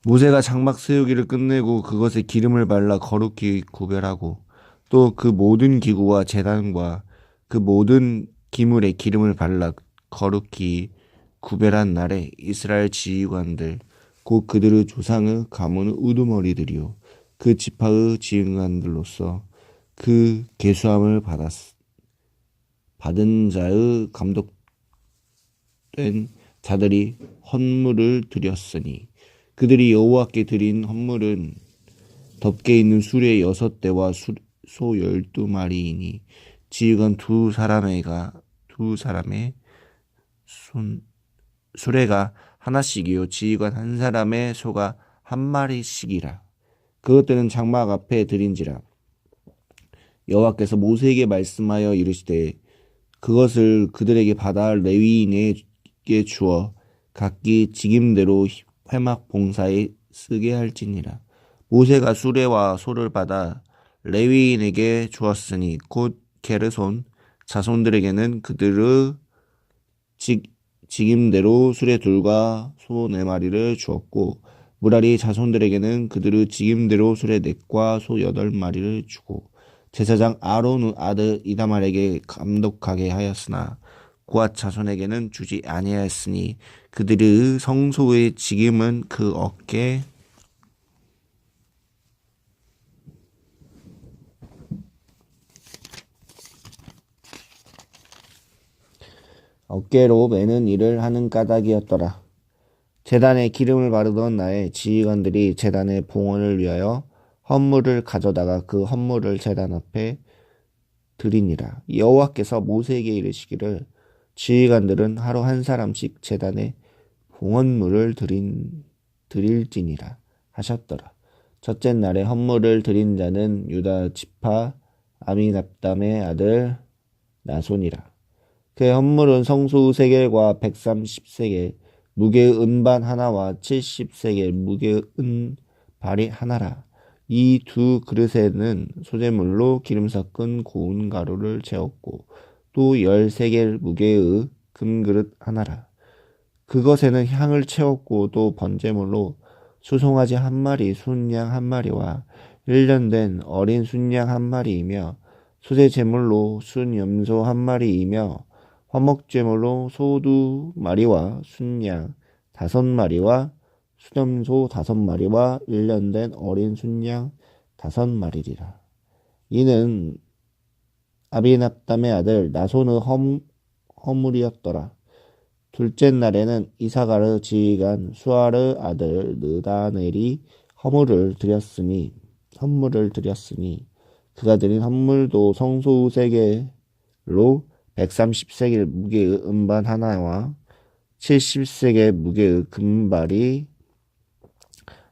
모세가 장막 세우기를 끝내고 그것에 기름을 발라 거룩히 구별하고 또 그 모든 기구와 제단과 그 모든 기물에 기름을 발라 거룩히 구별한 날에 이스라엘 지휘관들 곧 그들의 조상의 가문의 우두머리들이요 그 지파의 지휘관들로서 그 계수함을 받은 자의 감독된 자들이 헌물을 드렸으니 그들이 여호와께 드린 헌물은 덮개 있는 수레 6대와 소 12마리이니 지휘관 두 사람의 수레가 하나씩이요 지휘관 한 사람의 소가 한 마리씩이라. 그것들은 장막 앞에 드린지라. 여호와께서 모세에게 말씀하여 이르시되 그것을 그들에게 받아 레위인에게 주어 각기 직임대로 회막 봉사에 쓰게 할지니라. 모세가 수레와 소를 받아 레위인에게 주었으니 곧 게르손 자손들에게는 그들의 직임대로 수레 둘과 소 4마리를 주었고 무라리 자손들에게는 그들의 직임대로 수레 4과 소 8마리를 주고 제사장 아론의 아들 이다말에게 감독하게 하였으나 고앗 자손에게는 주지 아니하였으니 그들의 성소의 직임은 그 어깨로 매는 일을 하는 까닭이었더라. 제단에 기름을 바르던 나의 지휘관들이 제단의 봉헌을 위하여 헌물을 가져다가 그 헌물을 제단 앞에 드리니라. 여호와께서 모세에게 이르시기를 지휘관들은 하루 한 사람씩 제단에 봉헌물을 드릴지니라 하셨더라. 첫째 날에 헌물을 드린 자는 유다 지파 아미납담의 아들 나손이라. 그의 헌물은 성소 세겔과 130세겔 무게의 은반 하나와 70세겔 무게의 은발이 하나라. 이 두 그릇에는 소재물로 기름 섞은 고운 가루를 채웠고 또 10세겔 무게의 금그릇 하나라. 그것에는 향을 채웠고 또 번제물로 수송아지 한 마리 순양 한 마리와 1년 된 어린 순양 한 마리이며 소재 제물로 순염소 한 마리이며 화목제물로 소 2마리와 순양 5마리와 수염소 5마리와 1년 된 어린 순양 5마리리라. 이는 아비납담의 아들 나손의 허물이었더라. 둘째 날에는 이사가르 지휘관 수아르 아들 느다넬이 헌물을 드렸으니 그가 드린 헌물도 성소 세겔로 130세겔 무게의 은반 하나와 70세겔 무게의 금발이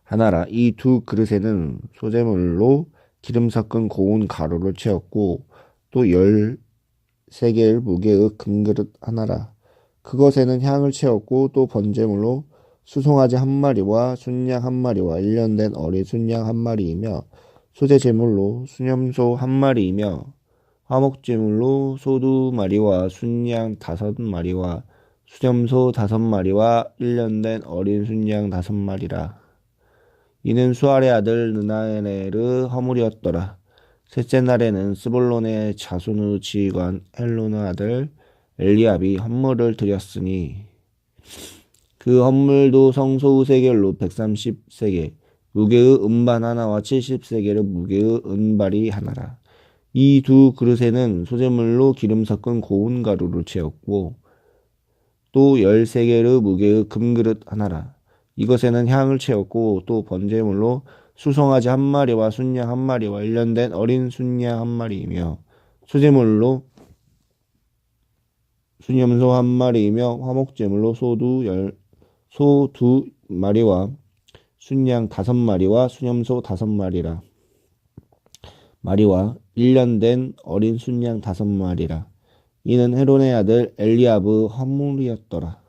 하나라. 이 두 그릇에는 소재물로 기름 섞은 고운 가루를 채웠고 또 10세겔 무게의 금그릇 하나라. 그것에는 향을 채웠고 또 번제물로 수송아지 한 마리와 순양 한 마리와 1년 된 어린 순양 한 마리이며 소재 제물로 수염소 한 마리이며 화목제물로 소 2마리와 순양 5마리와 수염소 5마리와 1년 된 어린 순양 5마리라. 이는 수알의 아들 느나엘의 허물이었더라. 셋째 날에는 스볼론의 자손의 지휘관 헬론의 아들 엘리압이 헌물을 드렸으니 그 헌물도 성소 세겔로 130세겔 무게의 은반 하나와 70세겔의 무게의 은발이 하나라. 이 두 그릇에는 소재물로 기름 섞은 고운 가루를 채웠고 또 10세겔의 무게의 금그릇 하나라. 이것에는 향을 채웠고 또 번제물로 수송아지 한 마리와 순양 한 마리와 1년 된 어린 순양 한 마리이며 소재물로 순염소 한 마리이며 화목제물로 소 2마리와 순양 5마리와 수염소 5마리와 1년 된 어린 순양 5마리라. 이는 헤론의 아들 엘리압의 헌물이었더라.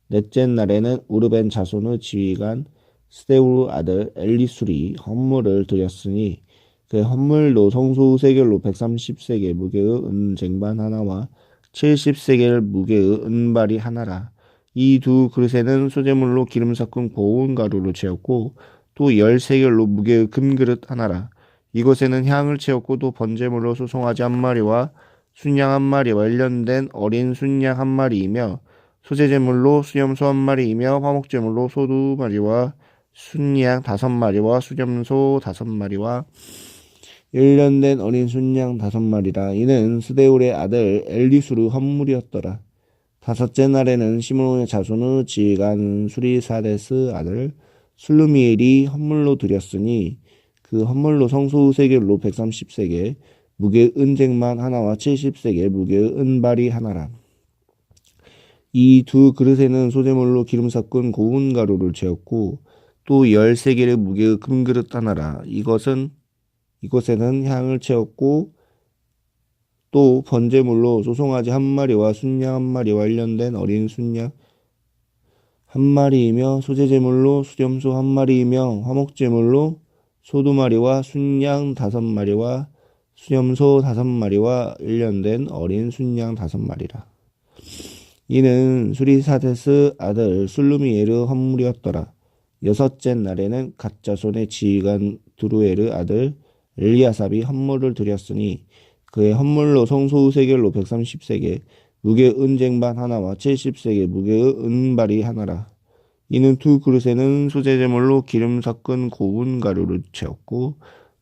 넷째 날에는 우르벤 자손의 지휘관 스데울 아들 엘리술이 헌물을 드렸으니 그 헌물도 성소 세겔로 130세겔 무게의 은쟁반 하나와 70세겔 무게의 은발이 하나라. 이 두 그릇에는 소재물로 기름 섞은 고운 가루를 채웠고 또 13개로 무게의 금그릇 하나라. 이것에는 향을 채웠고 또 번제물로 소송아지 한 마리와 순양 한 마리와 일련된 어린 순양 한 마리이며 소재제물로 수염소 한 마리이며 화목제물로 소 2마리와 순양 5마리와 수염소 5마리와 일련된 어린 순양 5마리라. 이는 스데울의 아들 엘리수르 헌물이었더라. 다섯째 날에는 시므온의 자손의 지휘관 수리사데스 아들 술루미엘이 헌물로 드렸으니 그 헌물로 성소 세겔로 130세겔 무게의 은쟁만 하나와 70세겔 무게의 은발이 하나라. 이 두 그릇에는 소재물로 기름 섞은 고운 가루를 채웠고 또 13개의 무게의 금그릇 하나라. 이것에는 향을 채웠고 또 번제물로 소송아지 한 마리와 순양 한 마리와 일련된 어린 순양 한 마리이며 소재제물로 수염소 한 마리이며 화목제물로 소 2마리와 순양 5마리와 수염소 5마리와 일련된 어린 순양 5마리라. 이는 수리사데스 아들 술루미엘의 헌물이었더라. 여섯째 날에는 갓 자손의 지휘관 두루엘의 아들 엘리아삽이 헌물을 드렸으니 그의 헌물로 성소 세겔로 130세겔 무게의 은쟁반 하나와 70세겔 무게의 은발이 하나라. 이는 두 그릇에는 소재제물로 기름 섞은 고운 가루를 채웠고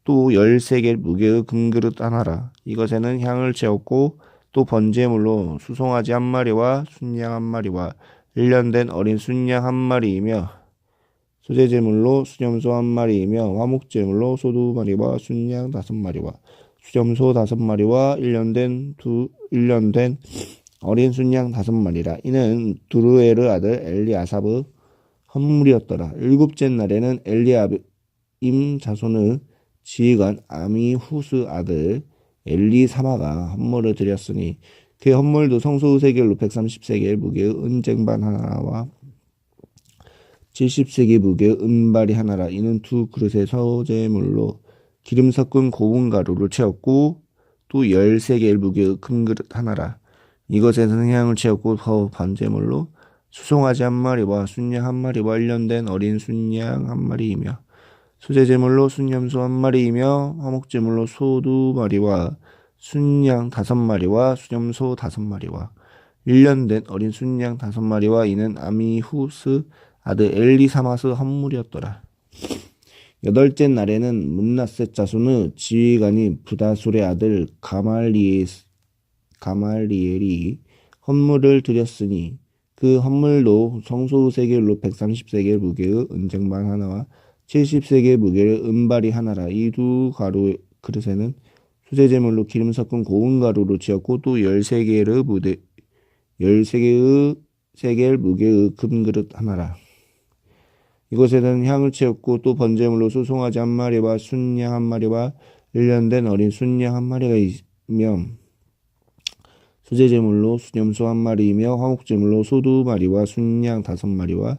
또 13개의 무게의 금그릇 하나라. 이것에는 향을 채웠고 또 번제물로 수송아지 한 마리와 순양 한 마리와 일련된 어린 순양 한 마리이며 소재제물로 수염소 한 마리이며 화목제물로 소 2마리와 순양 5마리와 수염소 5마리와 일련된 어린 순양 5마리라. 이는 두루엘의 아들 엘리아삽의 헌물이었더라. 일곱째 날에는 엘리압임 자손의 지휘관 아미후스 아들 엘리사마가 헌물을 드렸으니 그 헌물도 성소 세겔로 130세겔 무게의 은쟁반 하나와 70세겔 무게의 은발이 하나라. 이는 두 그릇의 소재물로 기름 섞은 고운 가루를 채웠고 또 13개의 무게의 금그릇 하나라. 이것에서는 향을 채웠고 번제물로 수송아지 한 마리와 순양 한 마리와 일련된 어린 순양 한 마리이며 소재제물로 순염소 한 마리이며 화목제물로 소 2마리와 순양 5마리와 수염소 5마리와 일련된 어린 순양 5마리와 이는 아미후스 아들 엘리사마스 헌물이었더라. 여덟째 날에는 문나셋 자손의 지휘관이 부다술의 아들 가말리엘이 헌물을 드렸으니 그 헌물도 성소 세겔로 130세겔 무게의 은쟁반 하나와 70세겔 무게의 은발이 하나라. 이 두 그릇에는 수제제물로 기름 섞은 고운 가루로 지었고 또 13개의 세겔 무게의 금그릇 하나라. 이곳에는 향을 채웠고 또 번제물로 소송아지 한 마리와 순양 한 마리와 일련된 어린 순양 한 마리가 있며 수제제물로 수염소 한 마리이며 화목제물로 소 2마리와 순양 5마리와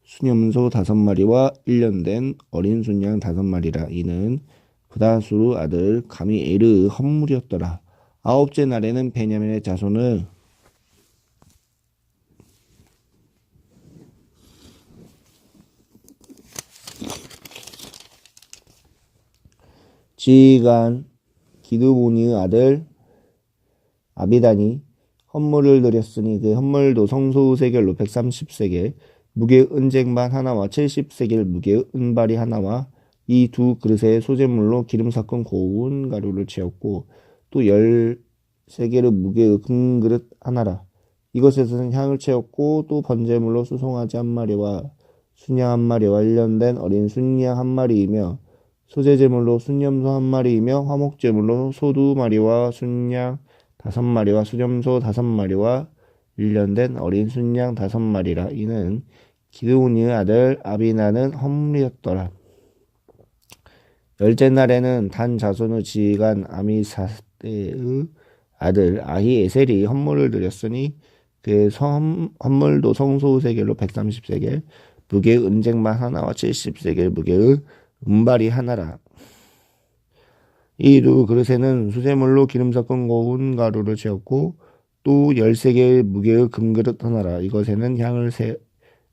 수염소 5마리와 일련된 어린 순양 5마리라. 이는 부다수르 아들 가미엘의 헌물이었더라. 아홉째 날에는 베냐민의 자손을 지휘관 기드보니의 아들 아비단이 헌물을 드렸으니 그 헌물도 성소 세겔로 130세겔 무게의 은쟁반 하나와 70세겔 무게의 은발이 하나와 이 두 그릇에 소재물로 기름 섞은 고운 가루를 채웠고 또 13개의 무게의 금그릇 하나라. 이것에서는 향을 채웠고 또 번제물로 수송아지 한 마리와 순양 한 마리와 일련된 어린 순양 한 마리이며 소재제물로 순염소 한 마리이며 화목제물로 소 2마리와 순양 5마리와 수염소 5마리와 일련된 어린 순양 5마리라. 이는 기드오니의 아들 아비나는 헌물이었더라. 열째 날에는 단 자손의 지휘관 아미사대의 아들 아히에셀이 헌물을 드렸으니 그 헌물도 성소 세겔로 130세겔 무게의 은쟁만 하나와 70세겔 무게의 은발이 하나라. 이 두 그릇에는 수제물로 기름 섞은 고운 가루를 채웠고 또 13개의 무게의 금그릇 하나라. 이것에는 향을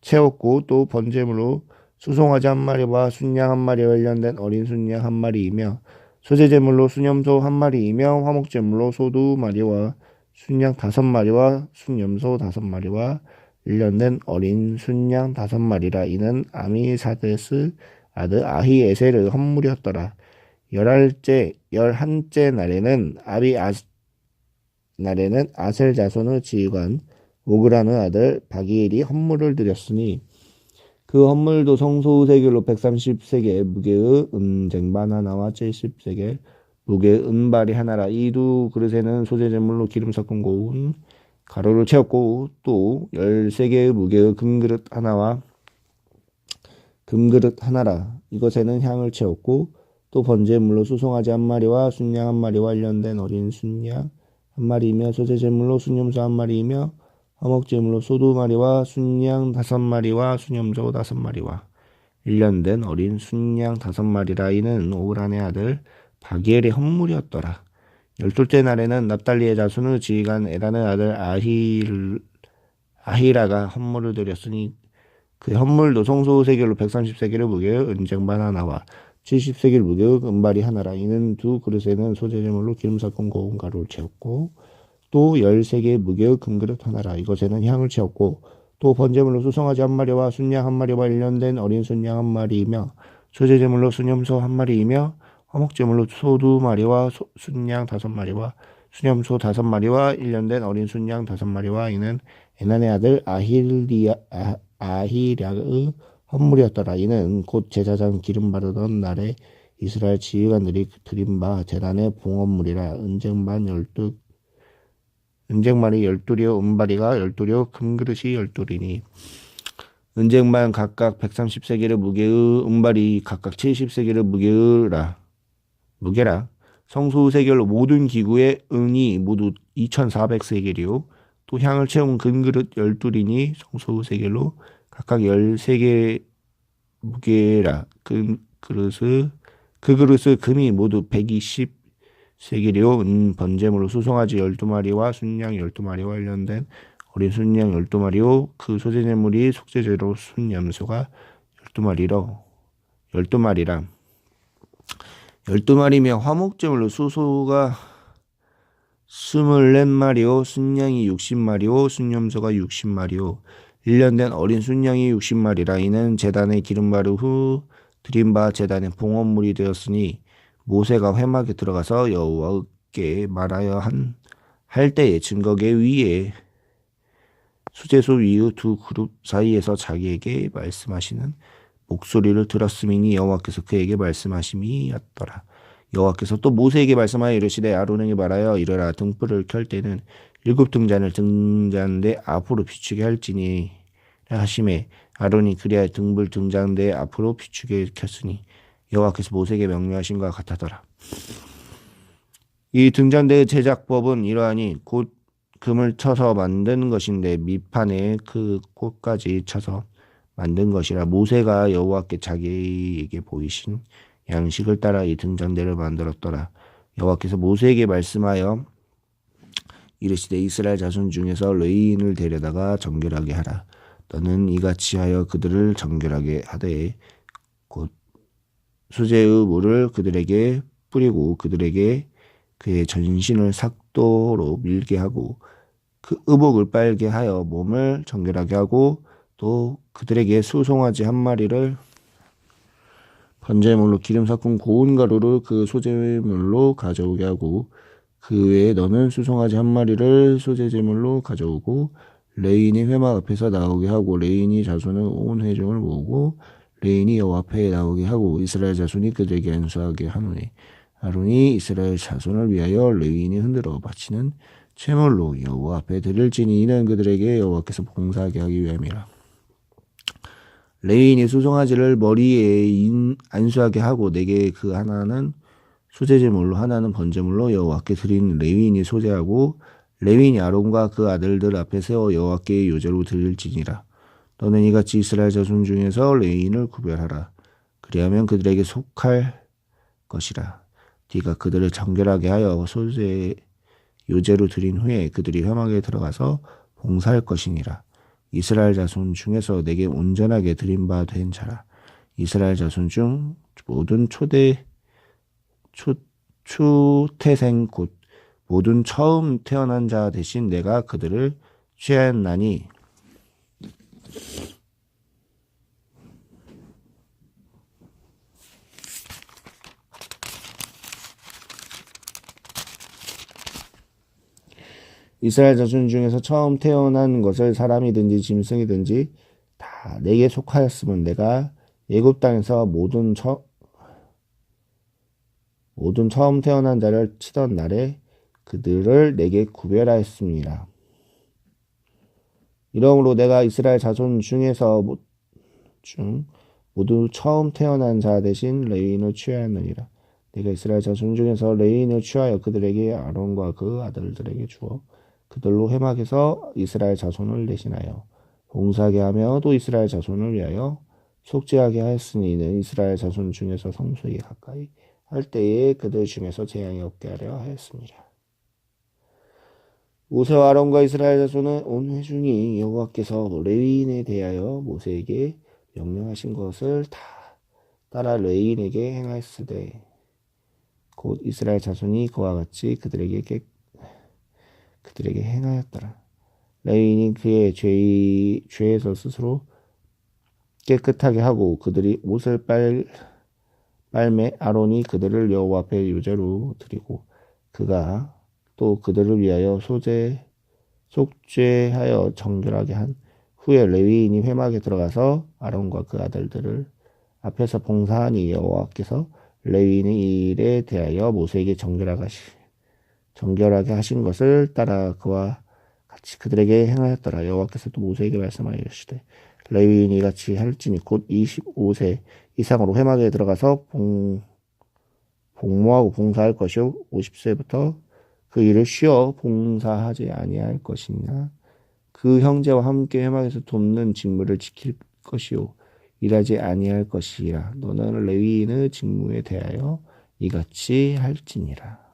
채웠고 또 번제물로 수송아지 한 마리와 순양 한 마리와 관련된 어린 순양 한 마리이며 소제제물로 순염소 한 마리이며 화목제물로 소 2마리와 순양 5마리와 순염소 5마리와 관련된 어린 순양 5마리라. 이는 아미사데스 아들 아히에셀의 헌물이었더라. 열한째 날에는 아셀 자손의 지휘관 오그라의 아들 바기엘이 헌물을 드렸으니 그 헌물도 성소세겔로 130세겔 무게의 은쟁반 하나와 70세겔 무게의 은발이 하나라. 이 두 그릇에는 소제제물로 기름 섞은 고운 가루를 채웠고 또 13개의 무게의 금그릇 하나와 금그릇 하나라. 이것에는 향을 채웠고 또 번제물로 수송아지 한 마리와 순양 한 마리와 관련된 어린 순양 한 마리이며 소제제물로 순염소 한 마리이며 화목제물로 소 2마리와 순양 5마리와 순염소 5마리와 일년된 어린 순양 5마리라. 이는 오그란의 아들 바기엘의 헌물이었더라. 12째 날에는 납달리의 자손의 지휘관 에단의 아들 아히라가 헌물을 드렸으니 그 헌물도 성소세겔로 130세겔의 무게의 은쟁반 하나와 70세겔 무게의 은발이 하나라. 이는 두 그릇에는 소제제물로 기름 섞은 고운 가루를 채웠고 또 13개의 무게의 금그릇 하나라. 이것에는 향을 채웠고 또 번제물로 수송아지 한 마리와 순양 한 마리와 일년된 어린 순양 한 마리이며 소제제물로 순염소 한 마리이며 화목제물로 소 2마리와 순양 5마리와 순염소 5마리와 일년된 어린 순양 5마리와 이는 에난의 아들 아히랴의 헌물이었더라. 이는 곧 제사장 기름 바르던 날에 이스라엘 지휘관들이 드린 바 제단의 봉헌물이라. 은쟁반이 12려 은바리가 12려 금그릇이 12리니 은쟁반 각각 130세겔의 무게의 은발이 각각 70세겔의 무게라. 성소세겔로 모든 기구의 은이 모두 2400세겔이요 또 향을 채운 금그릇 12리니 성소세겔로 각각 13개 무게라. 그 그릇의 금이 모두 120세겔이요 번제물로 수송아지 12마리와 순양 12마리와 관련된 어린 순양 12마리요 그 소제제물이 속죄제로 순염소가 12마리라. 12마리며 화목제물로 수소가 24마리요 순양이 60마리요 순염소가 60마리요 일년된 어린 순양이 60마리라. 이는 제단에 기름 바르 후 드린 바 제단의 봉헌물이 되었으니 모세가 회막에 들어가서 여호와께 말하여 할 때에 증거계 위에 수제소 위의 두 그룹 사이에서 자기에게 말씀하시는 목소리를 들었음이니 여호와께서 그에게 말씀하심이었더라. 여호와께서 또 모세에게 말씀하여 이르시되 아론에게 말하여 이르라. 등불을 켤 때는 7등잔을 등잔대 앞으로 비추게 할지니 하심에 아론이 그리하여 등잔대 앞으로 비추게 켰으니 여호와께서 모세에게 명령하신 것 같았더라. 이 등잔대의 제작법은 이러하니 곧 금을 쳐서 만든 것인데 밑판에 그 꽃까지 쳐서 만든 것이라. 모세가 여호와께 자기에게 보이신 양식을 따라 이 등잔대를 만들었더라. 여호와께서 모세에게 말씀하여 이르시되 이스라엘 자손 중에서 레위인을 데려다가 정결하게 하라. 너는 이같이 하여 그들을 정결하게 하되 곧 수제의 물을 그들에게 뿌리고 그들에게 그의 전신을 삭도로 밀게 하고 그 의복을 빨게 하여 몸을 정결하게 하고 또 그들에게 수송아지 한 마리를 번제물로 기름 섞은 고운 가루를 그 소제물로 가져오게 하고 그 외에 너는 수송아지 한 마리를 소제제물로 가져오고 레인이 회막 앞에서 나오게 하고 레인이 자손은 온 회중을 모으고 레인이 여호와 앞에 나오게 하고 이스라엘 자손이 그들에게 안수하게 하노니 아론이 이스라엘 자손을 위하여 레인이 흔들어 바치는 제물로 여호와 앞에 드릴지니 이는 그들에게 여호와께서 봉사하게 하기 위함이라. 레인이 수송아지를 머리에 안수하게 하고 내게 그 하나는 소제제물로 하나는 번제물로 여호와께 드린 레위인이 소제하고 레위인이 아론과 그 아들들 앞에 세워 여호와께 요제로 드릴지니라. 너는 이같이 이스라엘 자손 중에서 레위인을 구별하라. 그리하면 그들에게 속할 것이라. 네가 그들을 정결하게 하여 소제 요제로 드린 후에 그들이 회막에 들어가서 봉사할 것이니라. 이스라엘 자손 중에서 내게 온전하게 드린 바 된 자라. 이스라엘 자손 중 모든 초태생 곧 모든 처음 태어난 자 대신 내가 그들을 취하였나니 이스라엘 자손 중에서 처음 태어난 것을 사람이든지 짐승이든지 다 내게 속하였으면 내가 애굽 땅에서 모든 처음 태어난 자를 치던 날에 그들을 내게 구별하였습니다. 이러므로 내가 이스라엘 자손 중에서 모두 처음 태어난 자 대신 레위인을 취하였느니라. 내가 이스라엘 자손 중에서 레위인을 취하여 그들에게 아론과 그 아들들에게 주어 그들로 회막에서 이스라엘 자손을 대신하여 봉사하게 하며 또 이스라엘 자손을 위하여 속죄하게 하였으니 이는 이스라엘 자손 중에서 성소에게 가까이 할 때에 그들 중에서 재앙이 없게 하려 하였습니다. 모세와 아론과 이스라엘 자손은 온 회중이 여호와께서 레위인에 대하여 모세에게 명령하신 것을 다 따라 레위인에게 행하였으되 곧 이스라엘 자손이 그와 같이 그들에게 행하였더라. 레위인이 그의 죄에서 스스로 깨끗하게 하고 그들이 옷을 빨매 아론이 그들을 여호와 앞에 요제로 드리고 그가 또 그들을 위하여 속죄하여 정결하게 한 후에 레위인이 회막에 들어가서 아론과 그 아들들을 앞에서 봉사하니 여호와께서 레위인의 일에 대하여 모세에게 정결하게 하신 것을 따라 그와 같이 그들에게 행하였더라. 여호와께서 또 모세에게 말씀하여 이르시되 레위인이 이같이 할지니 곧 25세 이상으로 회막에 들어가서 복무하고 봉사할 것이요 50세부터 그 일을 쉬어 봉사하지 아니할 것이냐 그 형제와 함께 회막에서 돕는 직무를 지킬 것이요 일하지 아니할 것이라. 너는 레위인의 직무에 대하여 이같이 할지니라.